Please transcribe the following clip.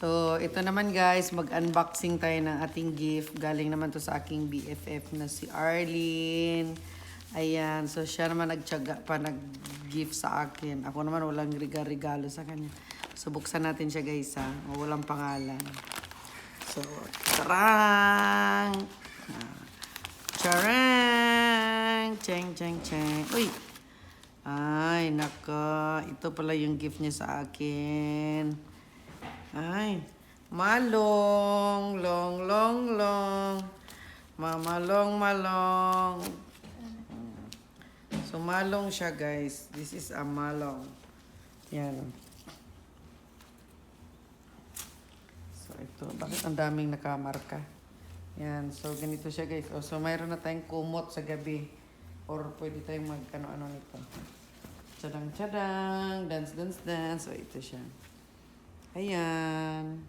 So, ito naman guys, mag-unboxing tayo ng ating gift. Galing naman to sa aking BFF na si Arlene. Ayan, so siya naman nagtiyaga pa nag-gift sa akin. Ako naman walang regalo sa kanya. So, buksan natin siya guys ha. Walang pangalan. So, tarang! Charang! Cheng, cheng, cheng. Uy! Ay, naka. Ito pala yung gift niya sa akin. Ay, malong. Long, long, long. Mamalong, malong. So, malong siya, guys. This is a malong. Yan. So, ito. Bakit ang daming nakamarka? Yan. So, ganito siya, guys. Oh, so, mayroon na tayong kumot sa gabi. Or pwede tayong magkano-ano nito. Chadang-chadang. Dance, dance, dance. So, ito siya. Ayan.